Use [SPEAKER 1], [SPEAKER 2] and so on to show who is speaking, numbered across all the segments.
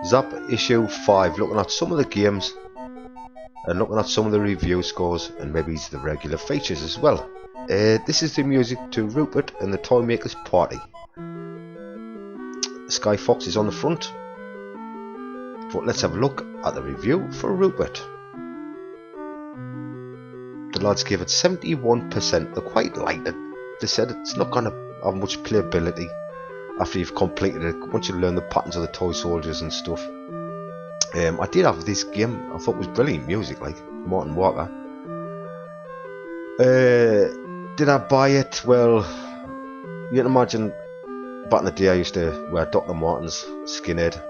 [SPEAKER 1] Zzap issue 5, looking at some of the games and looking at some of the review scores and maybe the regular features as well. This is the music to Rupert and the Toy Maker's Party. Sky Fox is on the front, but let's have a look at the review for Rupert. The lads gave it 71%. They quite liked it. They said it's not going to have much playability after you've completed it, once you learn the patterns of the toy soldiers and stuff. I did have this game. I thought it was brilliant music, like Martin Walker. Did I buy it? Well, you can imagine back in the day I used to wear Dr. Martens, skinhead,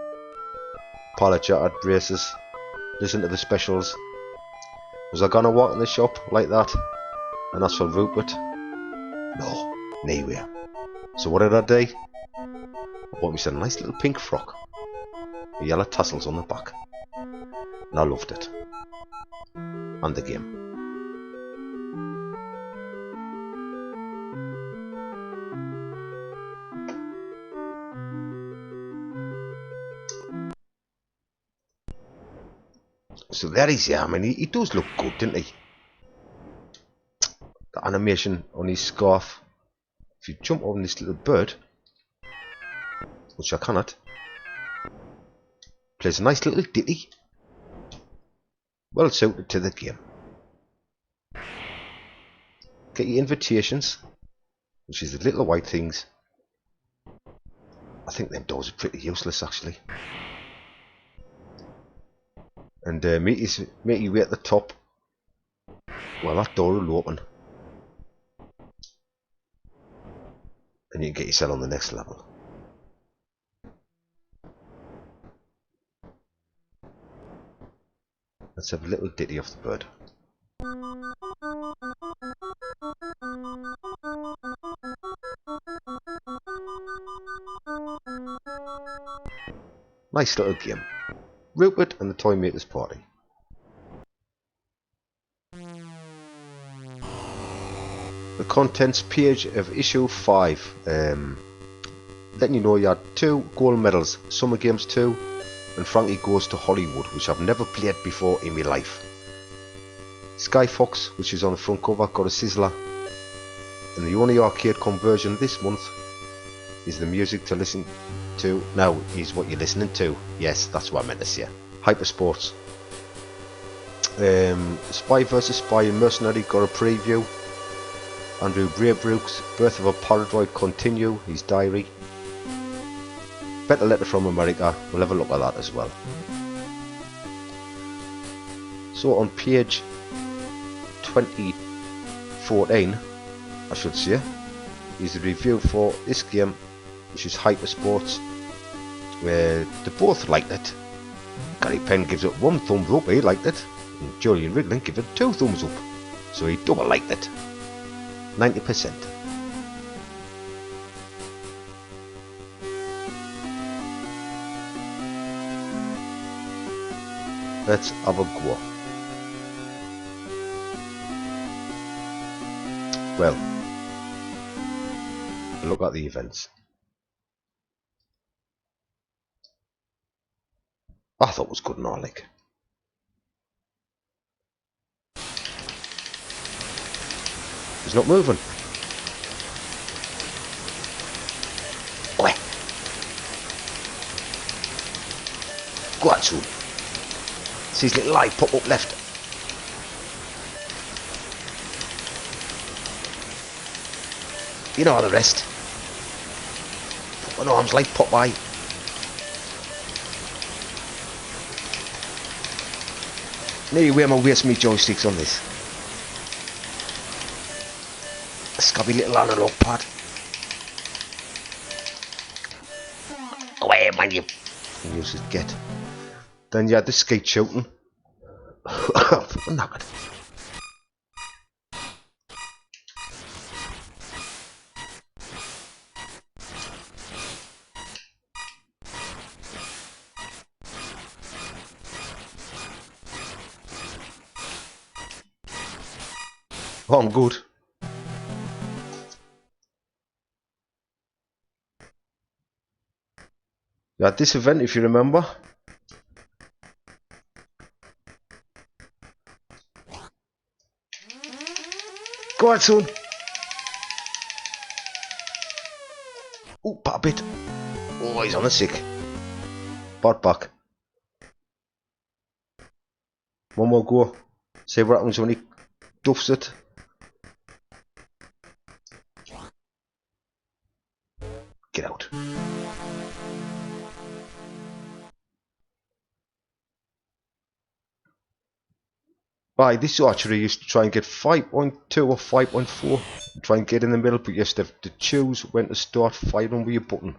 [SPEAKER 1] pilot jacket, braces, listen to the specials. Was I gonna walk in the shop like that and ask for Rupert? No, nowhere. So what did I do? I bought myself a nice little pink frock with yellow tassels on the back, and I loved it. And the game. So there he's, yeah, I mean, he does look good, doesn't he? The animation on his scarf. If you jump on this little bird, which I cannot, plays a nice little ditty. Well suited to the game. Get your invitations, which is the little white things. I think them doors are pretty useless actually. And meet you way at the top. Well, that door will open, and you can get yourself on the next level. Let's have a little ditty off the bird. Nice little game. Rupert and the Toy Maker's Party. The contents page of issue 5. Letting you know you had 2 gold medals, Summer Games 2 and Frankie Goes to Hollywood, which I've never played before in my life. Sky Fox, which is on the front cover, got a sizzler. And the only arcade conversion this month is the music to listen to. Now is what you're listening to. Yes, that's what I meant to say. Hypersports. Spy vs Spy and Mercenary got a preview. Andrew Braybrooks, Birth of a Paradroid Continue, his diary. Better Letter from America, we'll have a look at that as well. So on page 2014, I should say, is the review for this game, which is Hypersports, where they both liked it. Gary Penn gives it 1 thumbs up, he liked it, and Julian Ridlin gives it 2 thumbs up, so he double liked it. 90%. Let's have a go. Well, look at the events. I thought it was good and all, like. He's not moving. Oi. Go on, soon. See his little eye pop up left. You know the rest. Put an arm's length pop by. Nearly where am I wasting my joysticks on this? A scabby little analog pad. Away, man, you useless get. Then you had the skate shooting. Fucking knackered. Oh, I'm good. You had this event, if you remember. Go on, son. Oh, pat a bit. Oh, he's on a sick. Bot back. One more go. See what happens when he duffs it. Get out. Right, this archery used to try and get 5.2 or 5.4. Try and get in the middle, but you have to choose when to start firing with your button.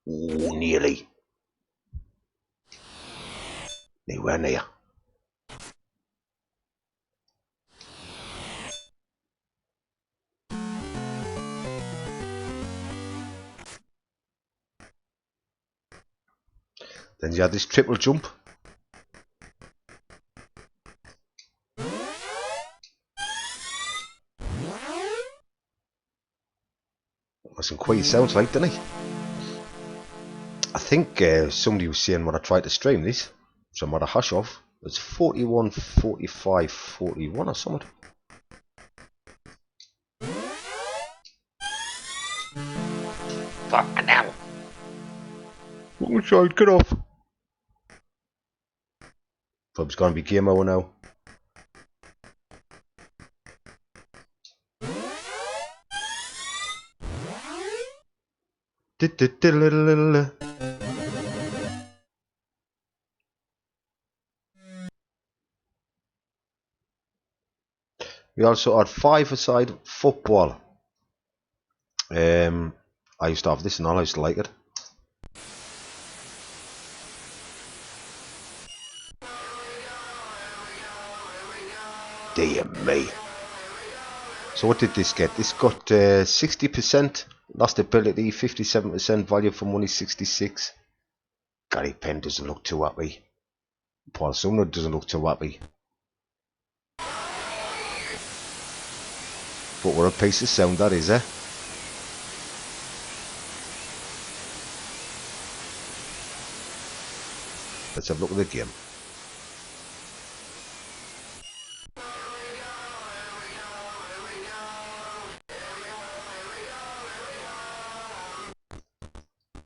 [SPEAKER 1] Oh, nearly. Nowhere near. Then you had this triple jump. Wasn't quite sounds like, didn't he? I think somebody was saying when I tried to stream this, so I'm at a hash off. It's 41, 45, 41 or something. Fuck now. Long shot, get off. Thought it was going to be game over now. We also had 5-a-side football. I used to have this and all, I used to like it. Dear me. So what did this get? This got 60% lost ability, 57% value for money, 66. Gary Penn doesn't look too happy. Paul Sumner doesn't look too happy. But what a piece of sound that is, eh? Let's have a look at the game.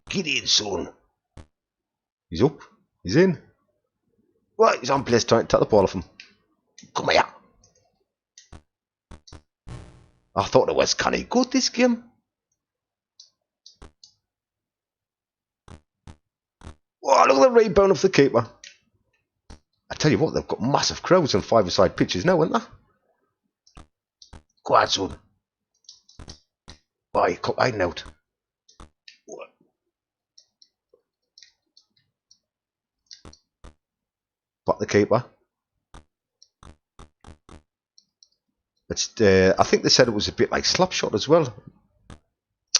[SPEAKER 1] Get in, son. He's up. He's in. Right, he's on place trying to take the ball off him. Come here. I thought it was kind of good, this game. Oh, look at the rebound of the keeper. I tell you what, they've got massive crowds on 5-a-side pitches now, haven't they? Go on, son. Why, cut hiding out. Back the keeper. It's I think they said it was a bit like Slapshot as well,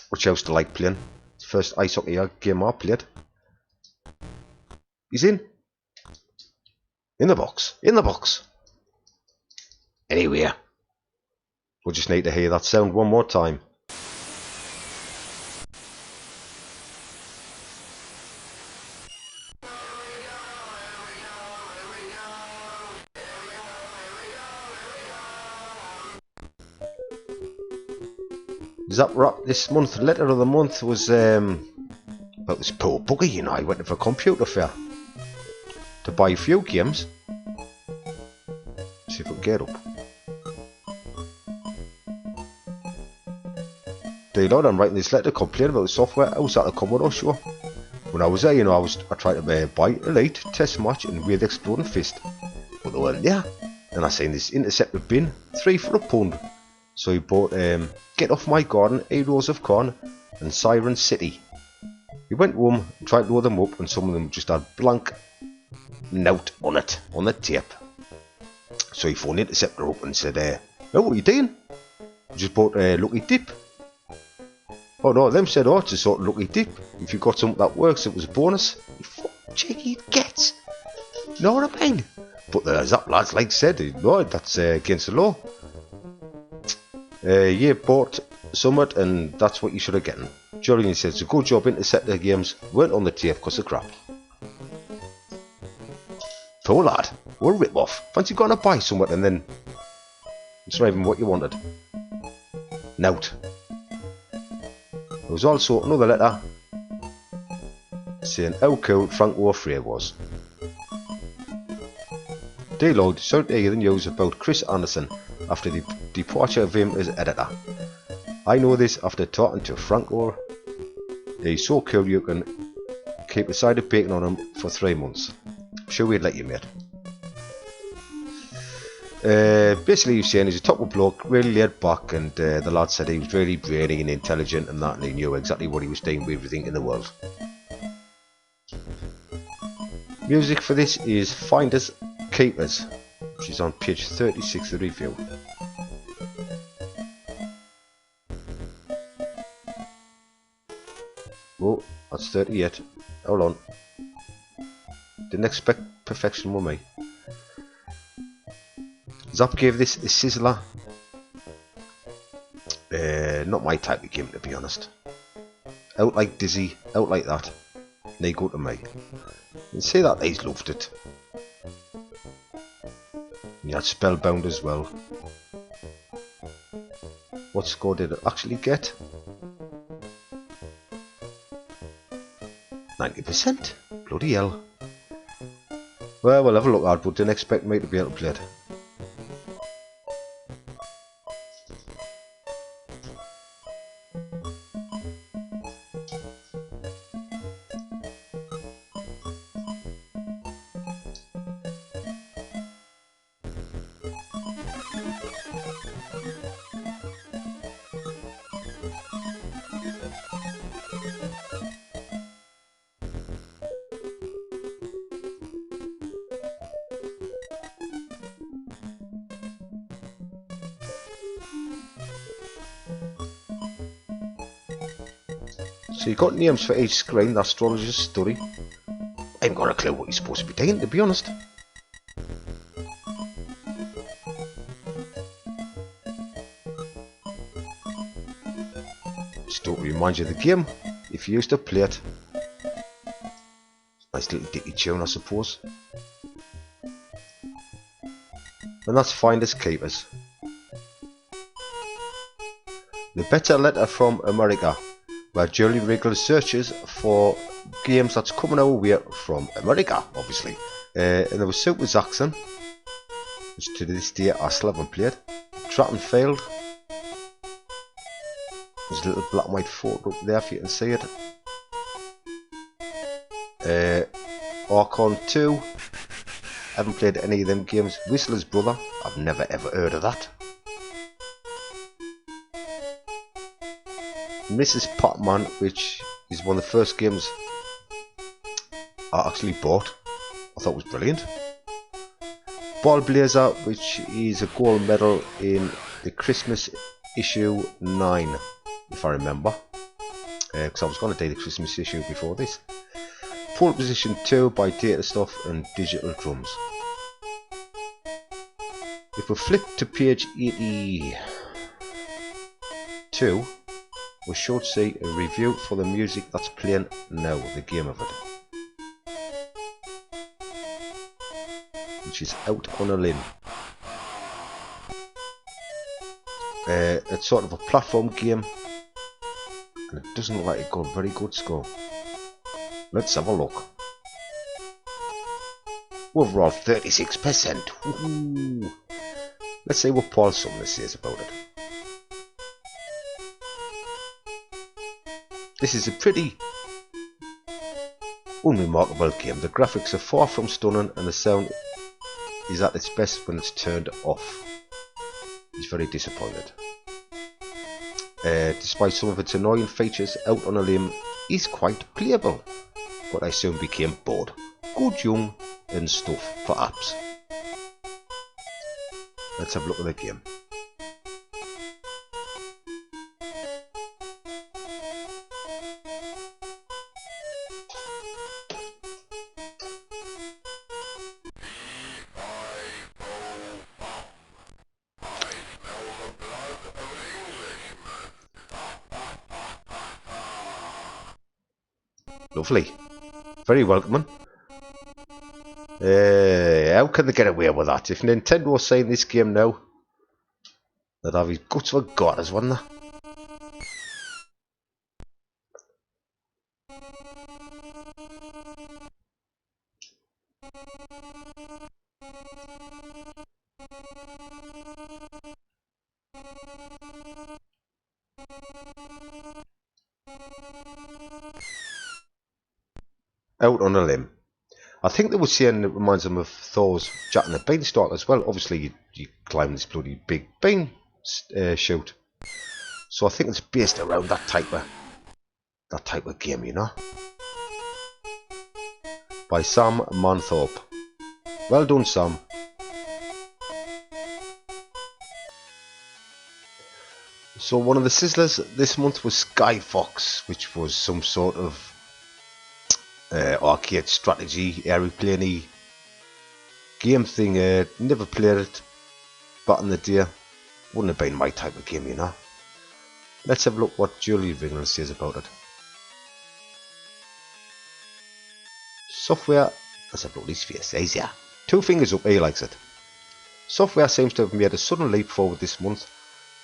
[SPEAKER 1] which I used to like playing. It's the first ice hockey game I played. He's in. In the box. In the box. Anywhere. We just need to hear that sound one more time. Zzap this month, letter of the month was about this poor bugger, you know. I went to a computer fair to buy a few games. See if I can get up. The Lord, I'm writing this letter complaining about the software. I was at a Commodore show. When I was there, you know, I tried to buy Elite, Test Match and Weird Exploding Fist, but they weren't there. And I seen this Interceptor bin, 3 for £1. So he bought Get Off My Garden, Heroes of Corn and Siren City. He went home and tried to load them up, and some of them just had blank note on it, on the tape. So he phoned Interceptor up and said, oh, what are you doing? I just bought a Lucky Dip. Oh no, them said, oh, it's a sort of Lucky Dip. If you got something that works, it was a bonus. You fucking cheeky gets. Know what I mean? But the Zzap lads, like said, no, that's against the law. You bought somewhat, and that's what you should have gotten. Julian says, it's a good job Interceptor Games weren't on the tape because of crap. Poor lad, what a rip-off. Fancy going to buy somewhat and then it's not even what you wanted. Nout. There was also another letter saying how cool Frank Warfray was. Dear Lord, sorry to hear the news about Chris Anderson after the departure of him as editor. I know this after talking to Frank Orr. He's so cool you can keep a side of bacon on him for 3 months. I'm sure we'd let you, mate. Basically he's saying he's a top of bloke, really laid back, and the lad said he was really brainy and intelligent and that, and he knew exactly what he was doing with everything in the world. Music for this is Finders Keepers, which is on page 36 of the review. Oh, that's 38. Hold on. Didn't expect perfection with me. Zzap gave this a sizzler. Not my type of game, to be honest. Out like Dizzy, out like that. They go to me. You say that he's loved it. You had Spellbound as well. What score did it actually get? 90%? Bloody hell. Well, we'll have a look at it, but didn't expect me to be able to play it. So you've got names for each screen, the astrologer's study. I haven't got a clue what you're supposed to be doing, to be honest. Just don't remind you of the game, if you used to play it. Nice little dicky tune, I suppose. And that's Finders Keepers. The better letter from America, where Julie Wriggle searches for games that's coming our way from America, obviously. And there was Super Zaxxon, which to this day I still haven't played. Tratton Field. There's a little black and white photo up there if you can see it. Archon 2. Haven't played any of them games. Whistler's Brother. I've never ever heard of that. Mrs. Potman, which is one of the first games I actually bought. I thought was brilliant. Ball Blazer, which is a gold medal in the Christmas issue 9, if I remember. Because I was going to do the Christmas issue before this. Pole Position 2 by Data Stuff and Digital Drums. If we flip to page 82, we should see a review for the music that's playing now, the game of it, which is Out on a Limb. It's sort of a platform game, and it doesn't look like it got a very good score. Let's have a look. Overall 36%. Woohoo! Let's see what Paul Sumner says about it. This is a pretty unremarkable game. The graphics are far from stunning and the sound is at its best when it's turned off. He's very disappointed. Despite some of its annoying features, Out on a Limb is quite playable, but I soon became bored. Good young and stuff, perhaps. Let's have a look at the game. Lovely. Very welcoming. How can they get away with that? If Nintendo was saying this game now, they'd have his guts for goddess, wouldn't they? Out on a limb. I think they were saying it reminds them of Thor's Jack and the Beanstalk as well. Obviously, you climb this bloody big bean chute. So I think it's based around that type of game, you know. By Sam Manthorpe. Well done, Sam. So one of the sizzlers this month was Sky Fox, which was some sort of arcade strategy, aeroplane-y game thing. Never played it back in the day. Wouldn't have been my type of game, you know. Let's have a look what Julie Ringland says about it. Software, let's have a look at his face, says yeah. 2 fingers up, he likes it. Software seems to have made a sudden leap forward this month,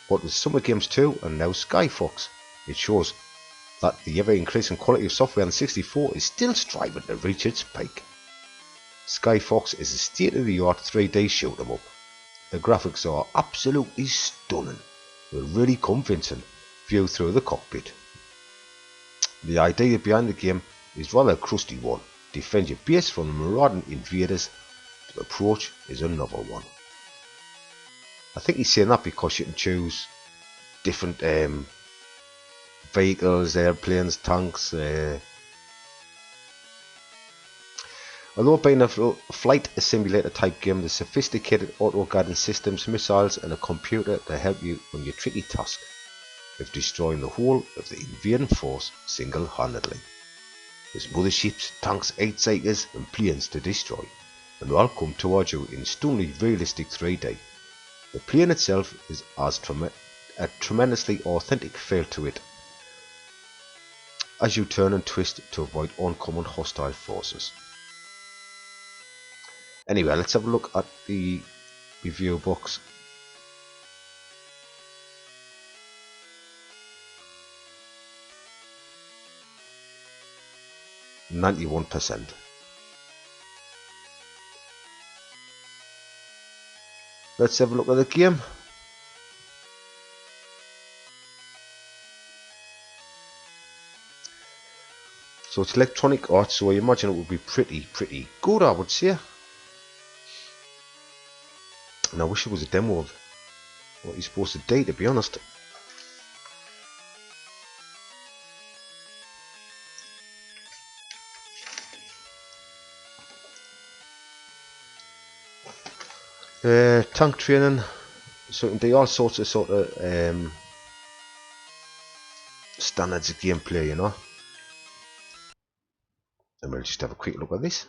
[SPEAKER 1] but with Summer Games 2 and now Sky Fox. It shows that the ever-increasing quality of software on 64 is still striving to reach its peak. Sky Fox is a state-of-the-art 3D shoot-'em-up. The graphics are absolutely stunning, with a really convincing view through the cockpit. The idea behind the game is rather a crusty one. Defend your base from the marauding invaders, but the approach is a novel one. I think he's saying that because you can choose different vehicles, airplanes, tanks. Although being a flight simulator type game, the sophisticated auto-guidance systems, missiles and a computer to help you on your tricky task of destroying the whole of the invading force single-handedly. There's motherships, tanks, 8-seaters and planes to destroy, and all come towards you in stunningly realistic 3D. The plane itself has a tremendously authentic feel to it as you turn and twist to avoid oncoming hostile forces. Anyway, let's have a look at the review box. %91. Let's have a look at the game. So it's Electronic Arts, so I imagine it would be pretty good, I would say. And I wish it was a demo of what he's supposed to do, to be honest. Tank training, so you can do all sorts of standards of gameplay, you know. And we'll just have a quick look at this.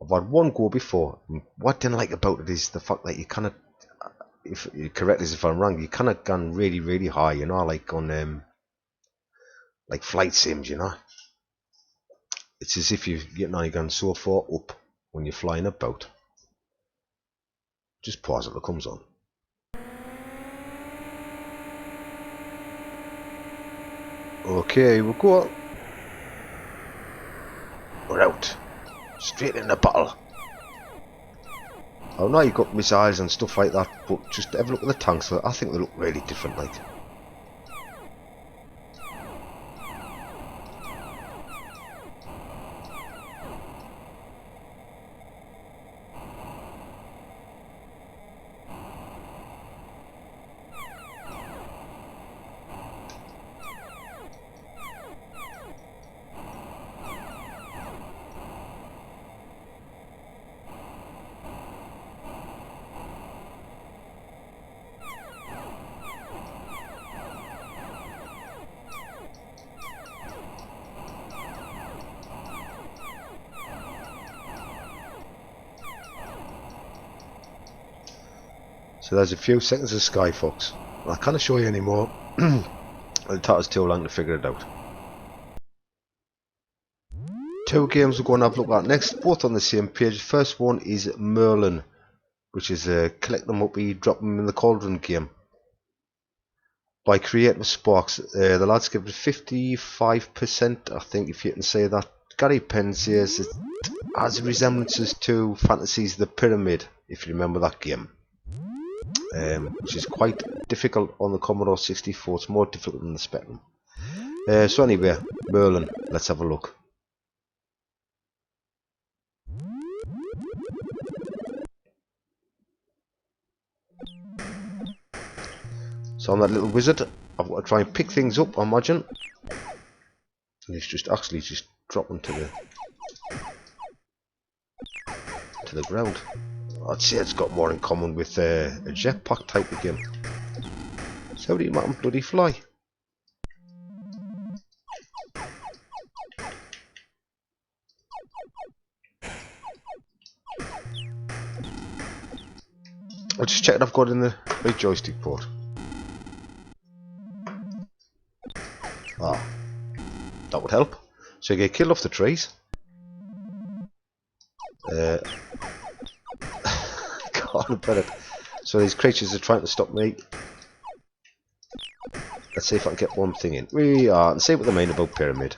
[SPEAKER 1] I've had one go before. What I didn't like about it is the fact that you kind of, if you correct us if I'm wrong, you kind of gone really high, you know, like on like flight sims, you know. It's as if you're not gone so far up when you're flying about. Just pause it, it comes on. Okay, we'll go. We're out. Straight in the battle. I know you've got missiles and stuff like that, but just have a look at the tanks. I think they look really different, like. So there's a few seconds of Sky Fox. I can't show you anymore. It takes too long to figure it out. Two games we're going to have a look at next, both on the same page. First one is Merlin, which is a collect them up, you drop them in the cauldron game. By Creative Sparks. The lads give it 55%, I think, if you can say that. Gary Penn says it has resemblances to Fantasies the Pyramid, if you remember that game. Which is quite difficult on the Commodore 64, it's more difficult than the Spectrum. So anyway, Merlin, let's have a look. So I'm that little wizard, I've got to try and pick things up, I imagine. And it's just actually just dropping to the ground. I'd say it's got more in common with a jetpack type of game. So how do you make them bloody fly? I'll just check I've got in the right joystick port. Ah, that would help. So you get killed off the trees. God, I bet it. So these creatures are trying to stop me. Let's see if I can get one thing in. We are, and see what they mean about Pyramid.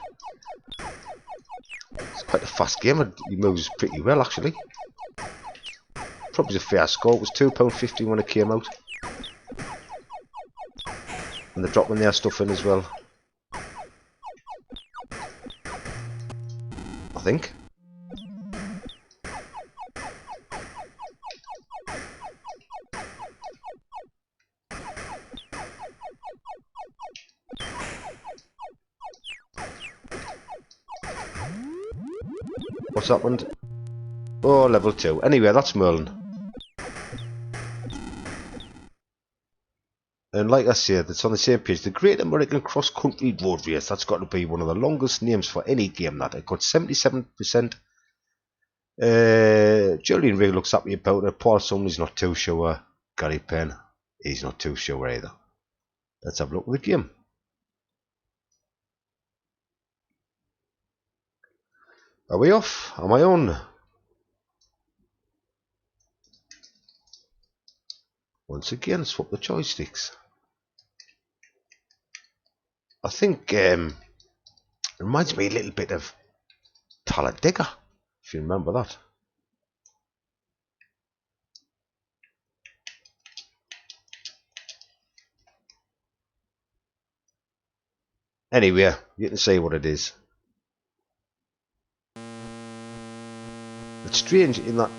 [SPEAKER 1] It's quite a fast game. He moves pretty well, actually. Probably a fair score. It was £2.50 when it came out. And they're dropping their stuff in as well. I think. What's happened? Oh, level 2. Anyway, that's Merlin. And like I said, it's on the same page. The Great American Cross Country Road Race. That's got to be one of the longest names for any game. That it got 77%. Julian Ray looks happy about it. Paul Sumner's not too sure. Gary Penn, he's not too sure either. Let's have a look at the game. Are we off? Am I on? Once again, swap the joysticks. I think it reminds me a little bit of Talladega, if you remember that. Anyway, you can see what it is. It's strange in that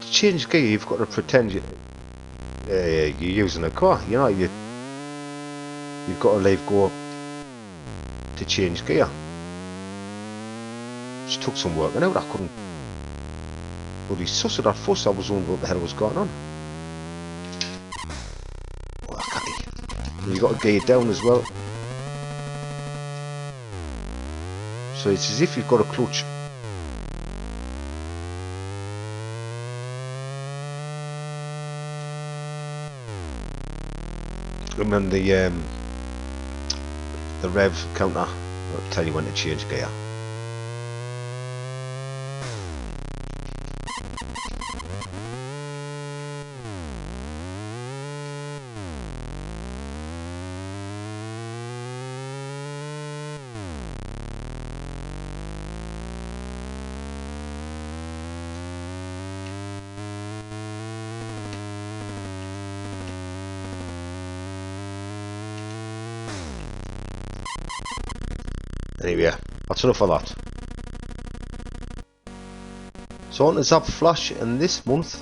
[SPEAKER 1] to change gear you've got to pretend you're using a car. You know, you've got to leave go to change gear. Just took some working out. I couldn't bloody suss it at first. I was wondering what the hell was going on. Oh, and you got to gear down as well. So it's as if you've got a clutch. And then the rev counter will tell you when to change gear. Anyway, that's enough of that. So on to Zzap Flash, and this month,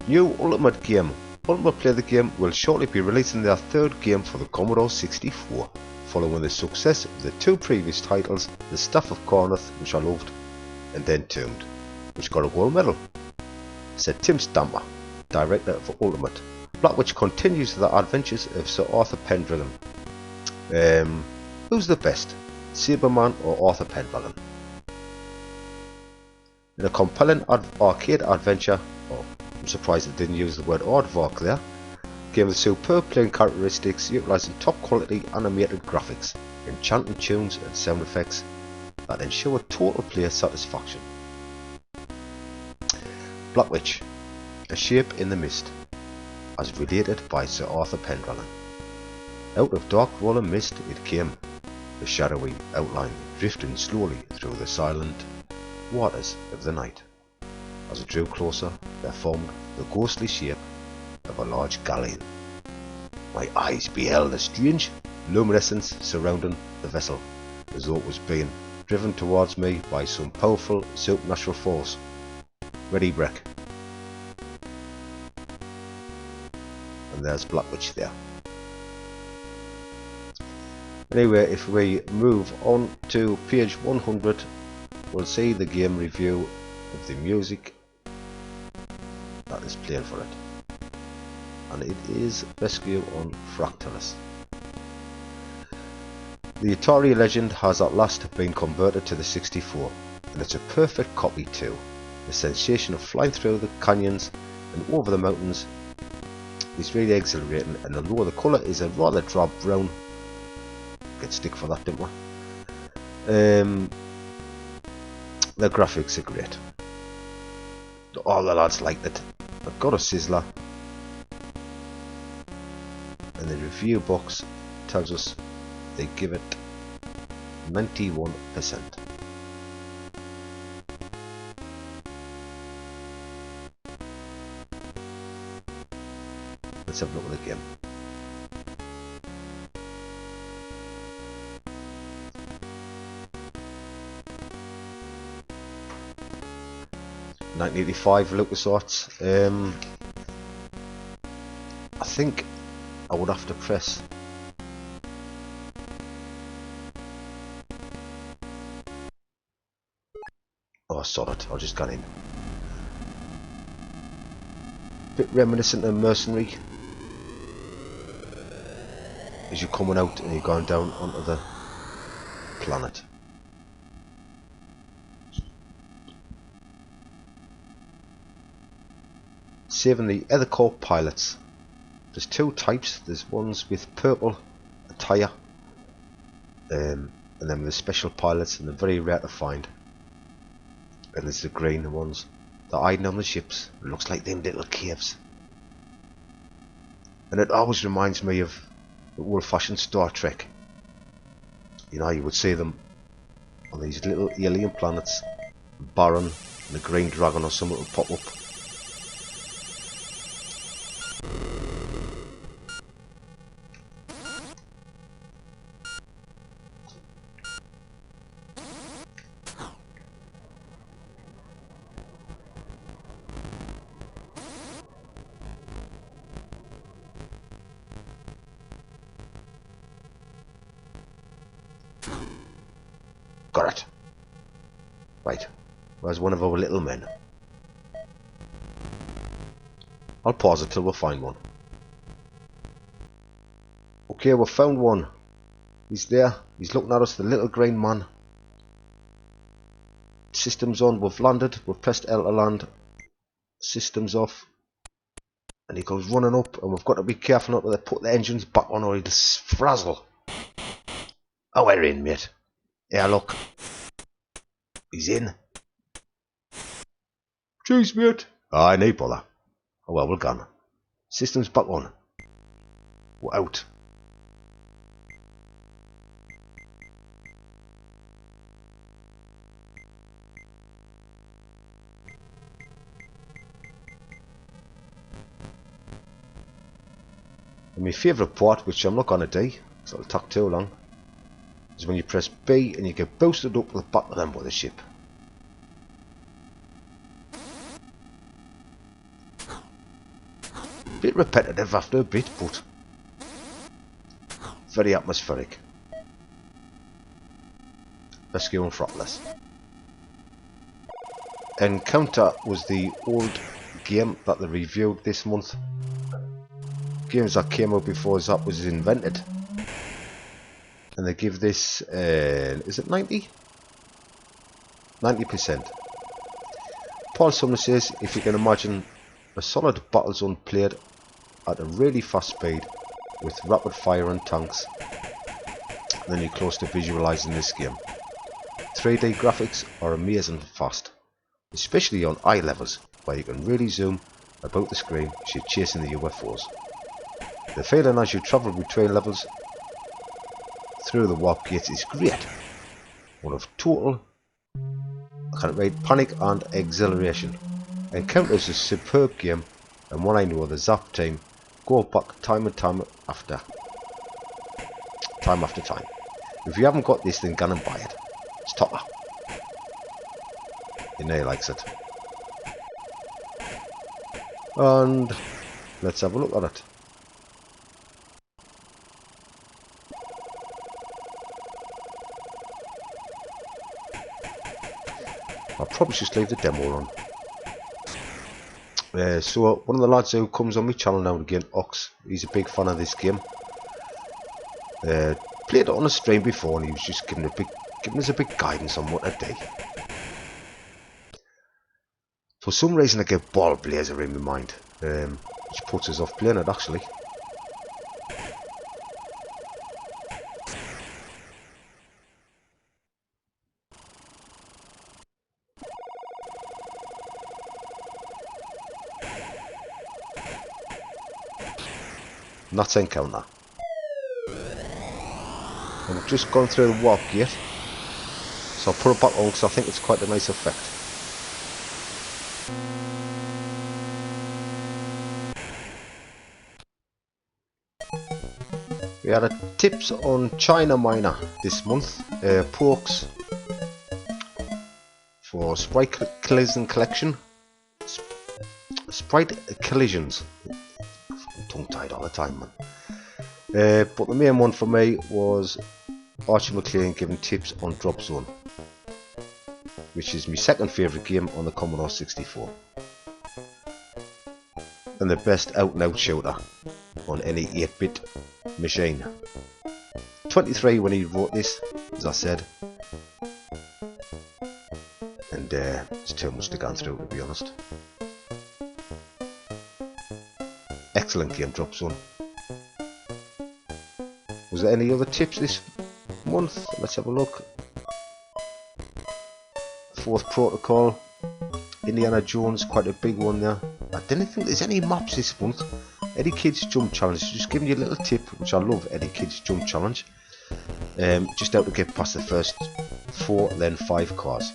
[SPEAKER 1] new Ultimate game. Ultimate Play the Game will shortly be releasing their third game for the Commodore 64, following the success of the two previous titles, The Staff of Corneth, which I loved, and then Tombed, which got a gold medal. Said Tim Stamper, director of Ultimate, Black Witch continues the adventures of Sir Arthur Pendragon. Who's the best? Saberman or Arthur Pendragon? In a compelling arcade adventure, I'm surprised it didn't use the word aardvark there, game with superb playing characteristics, utilising top quality animated graphics, enchanting tunes and sound effects that ensure total player satisfaction. Black Witch, a shape in the mist, as related by Sir Arthur Pendragon. Out of dark rolling mist it came, a shadowy outline drifting slowly through the silent waters of the night. As it drew closer, there formed the ghostly shape of a large galleon. My eyes beheld a strange luminescence surrounding the vessel, as though it was being driven towards me by some powerful supernatural force. Ready, Breck. And there's Black Witch there. Anyway, if we move on to page 100, we'll see the game review of the music that is playing for it. And it is Rescue on Fractalus. The Atari Legend has at last been converted to the 64, and it's a perfect copy too. The sensation of flying through the canyons and over the mountains is really exhilarating, and although the colour is a rather drab brown, get stick for that, didn't we? The graphics are great. All the lads liked it. I've got a sizzler, and the review box tells us they give it 91%. Let's have a look at the game. $1985 LucasArts. I think I would have to press oh, sod it, I just got in. Bit reminiscent of Mercenary, as you're coming out and you're going down onto the planet. Saving the other core pilots. There's two types. There's ones with purple attire, and then the special pilots, and they're very rare to find. And there's the green ones that are hiding on the ships. It looks like them little caves. And it always reminds me of the old-fashioned Star Trek. You know, you would see them on these little alien planets, Baron and the Green Dragon or something will pop up. Got it. Right, where's one of our little men? I'll pause it till we find one. Okay, we found one. He's there. He's looking at us, the little green man. Systems on. We've landed. We've pressed L to land. Systems off. And he goes running up, and we've got to be careful not to put the engines back on or he'll frazzle. Oh, we're in, mate. Yeah, look. He's in. Jeez, mate. I need bother. Oh well, we're gone. Systems back on. We're out. And my favourite part, which I'm not going to do, because it'll take too long, is when you press B and you get boosted up to the back of them by the ship. Bit repetitive after a bit, but very atmospheric. Rescue on Fractalus. Encounter was the old game that they reviewed this month. Games that came out before Zzap was invented. And they give this, is it 90? 90%. Paul Sumner says, if you can imagine a solid Battlezone played at a really fast speed with rapid fire and tanks, then you're close to visualising this game. 3D graphics are amazing fast, especially on eye levels where you can really zoom about the screen as you're chasing the UFOs. The feeling as you travel between levels through the warp gates is great, one of total, I can't read, panic and exhilaration. Encounters is a superb game, and one I know the Zzap team go back time and time after time. If you haven't got this, then go and buy it. It's topper. You know he likes it. And let's have a look at it. I'll probably just leave the demo on. So one of the lads who comes on my channel now and again, Ox, he's a big fan of this game. Played it on a stream before, and he was just giving us a big guidance on what to do. For some reason I get Ball Blazer in my mind, which puts us off playing it actually. And that's encounter. And we've just gone through the warp gate, so I'll put it back on because I think it's quite a nice effect. We had a tips on China Miner this month, pokes for Sprite Collision Collection. Sprite Collisions. I'm tongue tied all the time, man. But the main one for me was Archie McLean giving tips on Drop Zone, which is my second favourite game on the Commodore 64. And the best out and out shooter on any 8-bit machine. 23 when he wrote this, as I said, and it's too much to go through, to be honest. Excellent game, Drop Zone. Was there any other tips this month? Let's have a look. Fourth Protocol, Indiana Jones, quite a big one there. I didn't think there's any maps this month. Eddie Kids Jump Challenge, just giving you a little tip, which I love. Eddie Kids Jump Challenge. Just out to get past the first 4, then 5 cars.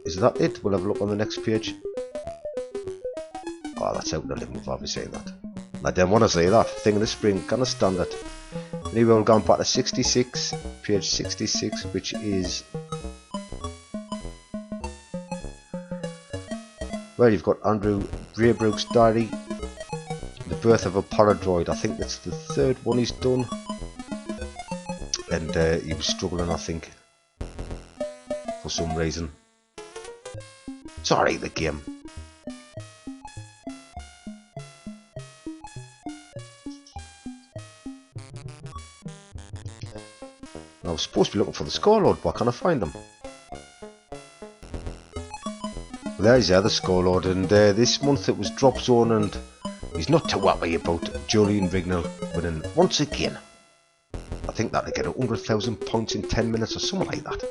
[SPEAKER 1] Is that it? We'll have a look on the next page. Oh, that's out the limit without me saying that. I didn't want to say that. Thing of the spring, kind of standard. Anyway, we're going back to 66, page 66, which is... well, you've got Andrew Braybrook's diary, The Birth of a Paradroid. I think that's the 3rd one he's done. And he was struggling, I think, for some reason. It's alright, the game. I was supposed to be looking for the scorelord, but I can't find them. There's the other scorelord, and this month it was Drop Zone, and he's not too happy about Julian Rignall winning once again. I think that'll get 100,000 points in 10 minutes or something like that.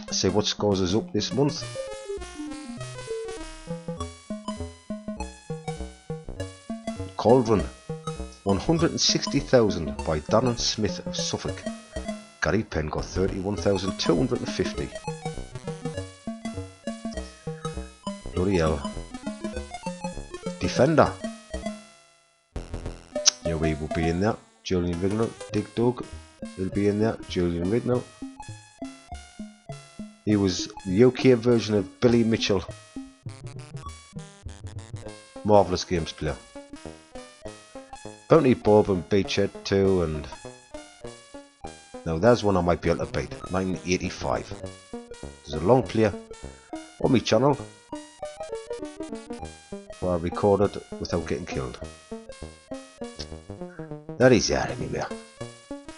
[SPEAKER 1] Let's see what scores is up this month. Cauldron, 160,000 by Darren Smith of Suffolk. Gary Penn got 31,250. Bloody hell. Defender. Yeah, we will be in there. Julian Rignall. Dig Dug will be in there. Julian Rignall. He was the UK version of Billy Mitchell. Marvellous games player. Bounty Bob and Beachhead too, and now there's one I might be able to beat. 1985. There's a long player on my channel where I recorded without getting killed. That is there anyway.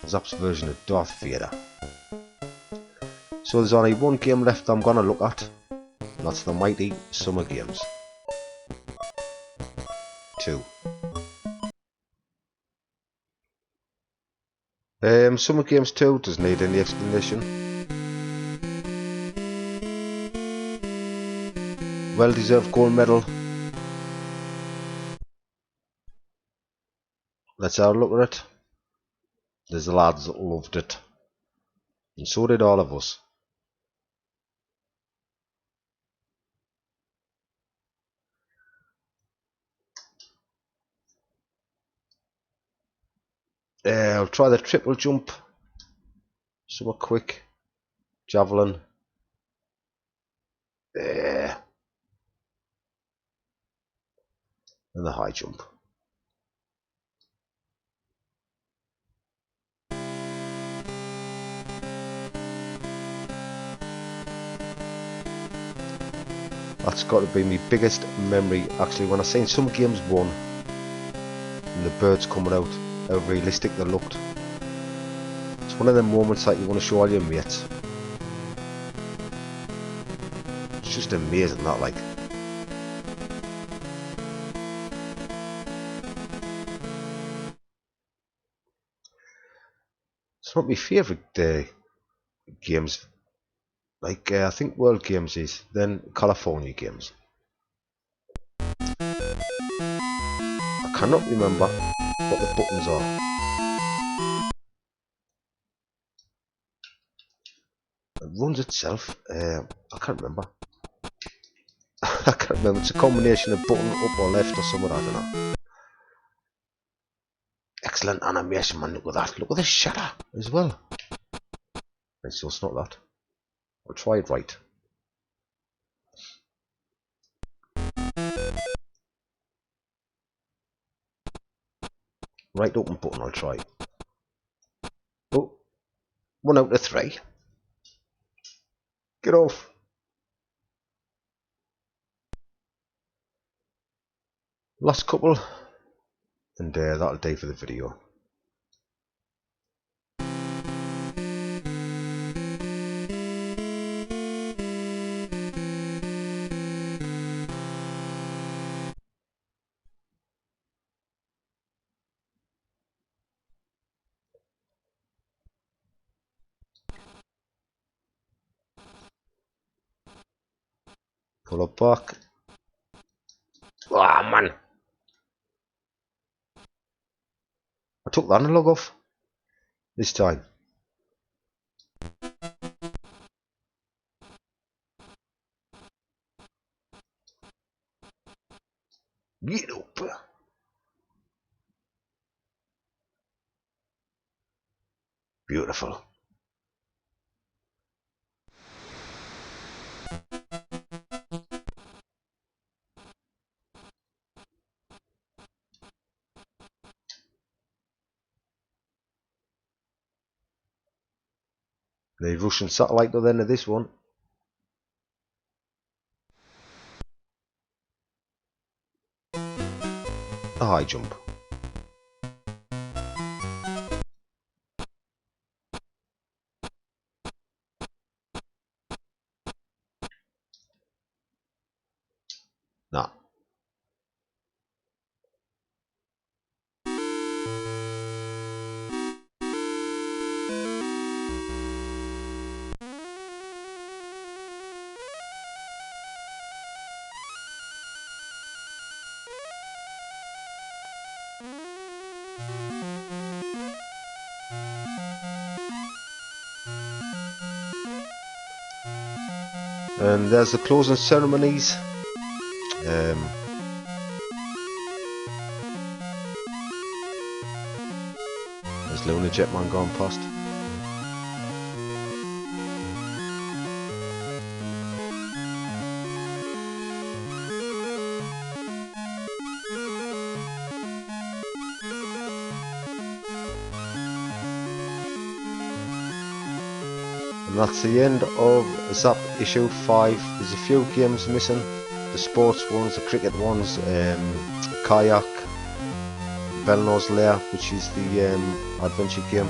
[SPEAKER 1] Zap's version of Darth Vader. So there's only one game left I'm gonna look at, and that's the mighty Summer Games 2. Summer Games 2 doesn't need any explanation. Well deserved gold medal. Let's have a look at it. There's the lads that loved it, and so did all of us. I'll try the triple jump, super quick, javelin, and the high jump. That's got to be my biggest memory actually, when I seen Summer Games 1 and the birds coming out, how realistic they looked. It's one of them moments that you want to show all your mates. It's just amazing, that, like. It's not my favourite games. Like, I think World Games is, then California Games. I cannot remember what the buttons are. It runs itself. I can't remember. I can't remember. It's a combination of button up or left or something, I don't know. Excellent animation, man. Look at that. Look at the shadow as well. Right, so it's not that. I'll try it right. Right open button, I'll try. Oh, 1 out of 3. Get off. Last couple, and that'll do for the video. Pull it back. Ah, man. I took the analog off this time. Get up. Beautiful. The Russian satellite at the end of this one. A high jump. Nah. And there's the closing ceremonies. There's Lunar Jetman gone past. And that's the end of Zzap issue 5. There's a few games missing. The sports ones, the cricket ones, kayak, Belnor's Lair, which is the adventure game.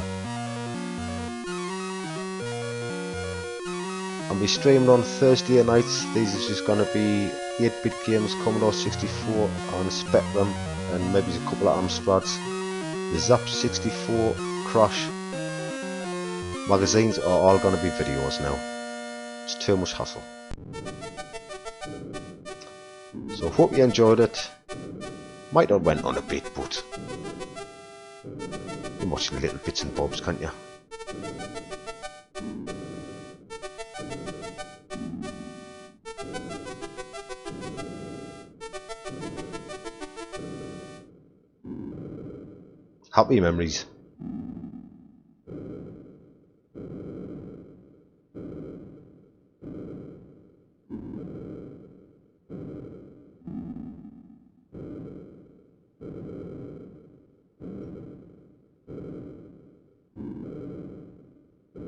[SPEAKER 1] I'll be streaming on Thursday nights. These is just going to be 8-bit games, Commodore 64 on Spectrum, and maybe a couple of Amstrads. The Zzap64 Crash magazines are all going to be videos now. It's too much hassle. So hope you enjoyed it. Might have went on a bit, but you watch the little bits and bobs, can't you? Happy memories.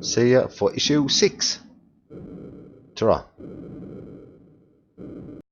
[SPEAKER 1] See ya for issue 6. Ta-ra.